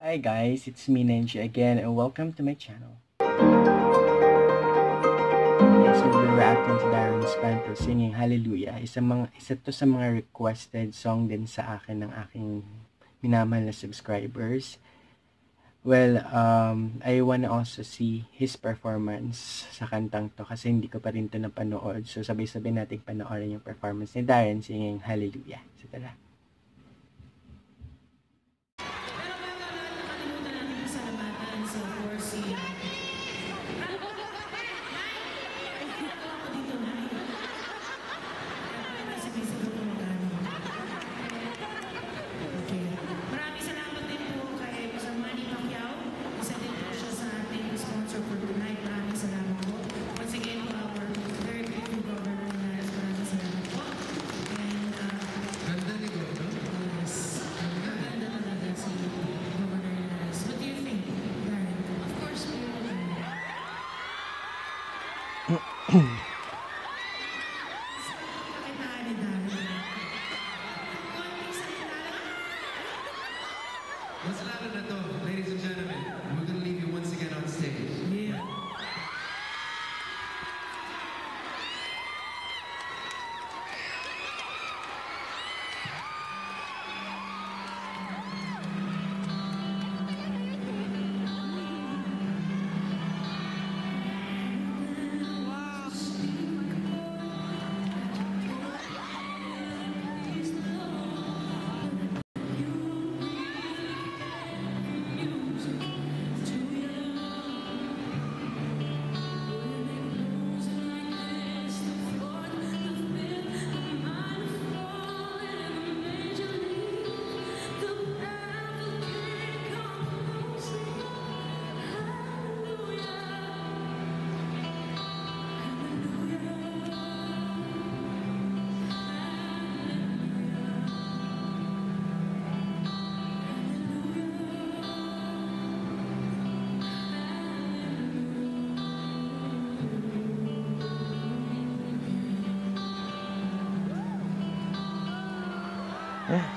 Hi guys, it's me Nenji again and welcome to my channel. Okay, so we're reacting to Darren Espanto singing Hallelujah. Isa to sa mga requested song din sa akin ng aking minamahal na subscribers. Well, I wanna also see his performance sa kantang to kasi hindi ko pa rin to napanood. So sabay-sabay nating panoorin yung performance ni Darren singing Hallelujah. So tara. Mas lalo na to, ladies and gentlemen. We're gonna leave you once again on stage. Yeah.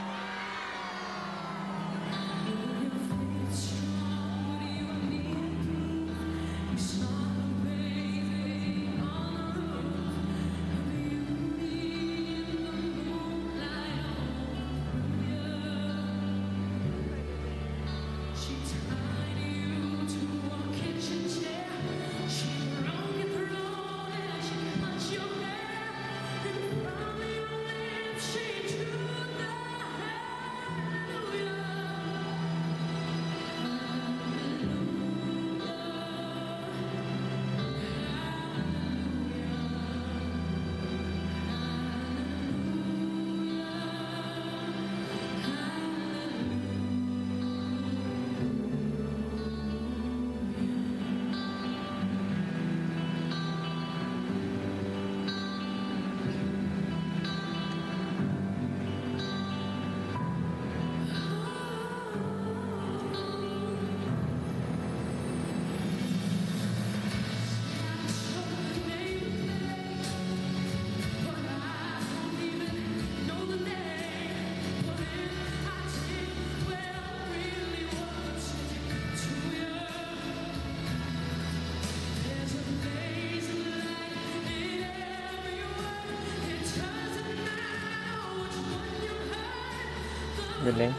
Galing.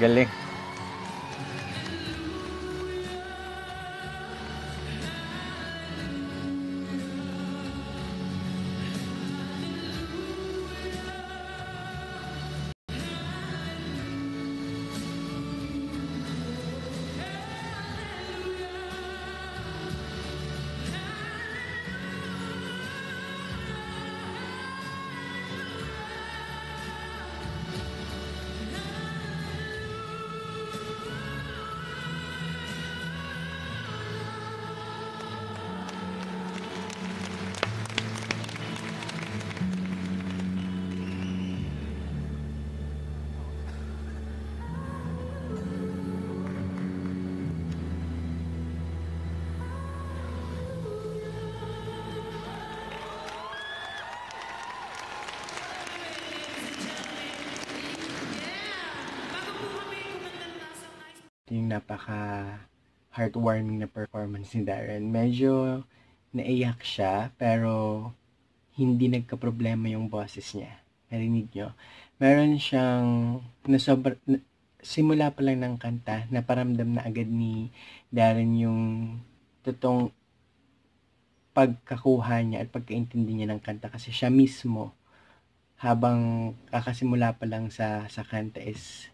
Galing. yung napaka heartwarming na performance ni Darren. Medyo naiyak siya, pero hindi nagka-problema yung boses niya. Narinig nyo? Meron siyang, simula pa lang ng kanta, naparamdam na agad ni Darren yung totoong pagkakuha niya at pagkaintindi niya ng kanta, kasi siya mismo habang kakasimula pa lang sa kanta is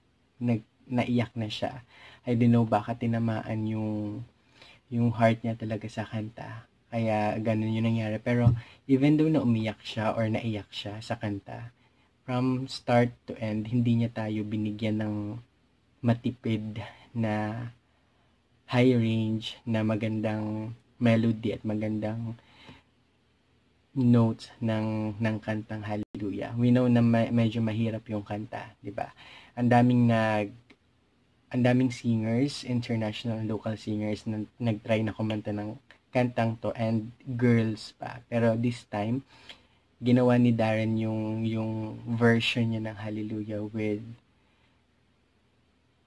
naiyak na siya. I don't know, baka tinamaan yung heart niya talaga sa kanta, kaya ganun yung nangyari. Pero even though na umiyak siya or naiyak siya sa kanta, from start to end, hindi niya tayo binigyan ng matipid na high range na magandang melody at magandang notes ng kantang Hallelujah. We know na medyo mahirap yung kanta, di ba? Ang daming singers, international and local singers na nagtry na kumanta ng kantang to, and girls pa. Pero this time, ginawa ni Darren yung version niya ng Hallelujah with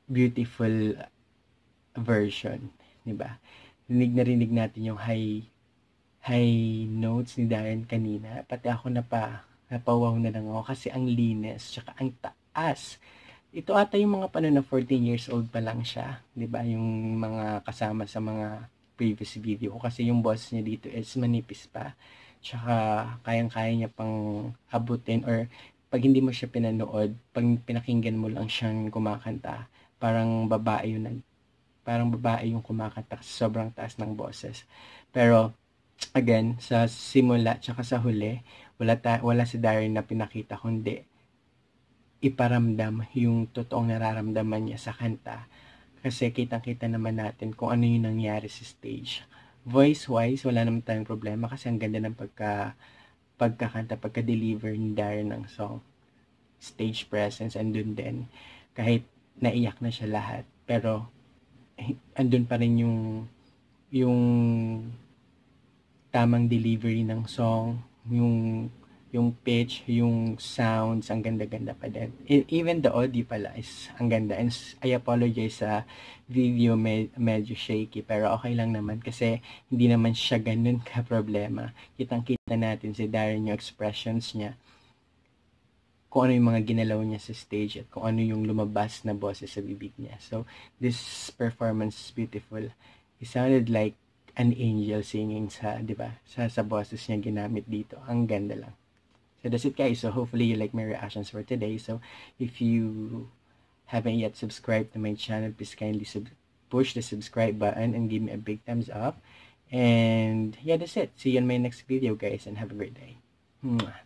beautiful version, di ba? Rinig natin yung high notes ni Darren kanina. Pati ako napawaw na lang ako kasi ang linis, tsaka ang taas. Ito ata yung mga paano na 14 years old pa lang siya, di ba? Yung mga kasama sa mga previous video ko, kasi yung boss niya dito is manipis pa. Tsaka kayang-kaya niya pang abutin, or pag hindi mo siya pinanood, pag pinakinggan mo lang siyang kumakanta, parang babae yung kumakanta kasi sobrang taas ng boses. Pero again, sa simula tsaka sa huli, wala si Darren na pinakita, kundi iparamdam yung totoong nararamdaman niya sa kanta. Kasi kitang-kita naman natin kung ano yung nangyari sa stage. Voice-wise, wala naman tayong problema kasi ang ganda ng pagkakanta, pagka-deliver ni Darren ng song. Stage presence, andun din. Kahit naiyak na siya lahat, pero andun pa rin yung tamang delivery ng song, yung pitch, yung sounds, ang ganda-ganda pa din. Even the audio pala is ang ganda. And I apologize sa video, medyo shaky, pero okay lang naman kasi hindi naman siya ganun ka-problema. Kitang-kita natin si Darren, yung expressions niya, kung ano yung mga ginalaw niya sa stage at kung ano yung lumabas na boses sa bibig niya. So, this performance is beautiful. It sounded like an angel singing di ba? Sa boses niya ginamit dito. Ang ganda lang. So, that's it guys. So, hopefully you like my reactions for today. So, if you haven't yet subscribed to my channel, please kindly push the subscribe button and give me a big thumbs up. And yeah, that's it. See you in my next video guys, and have a great day. Mwah.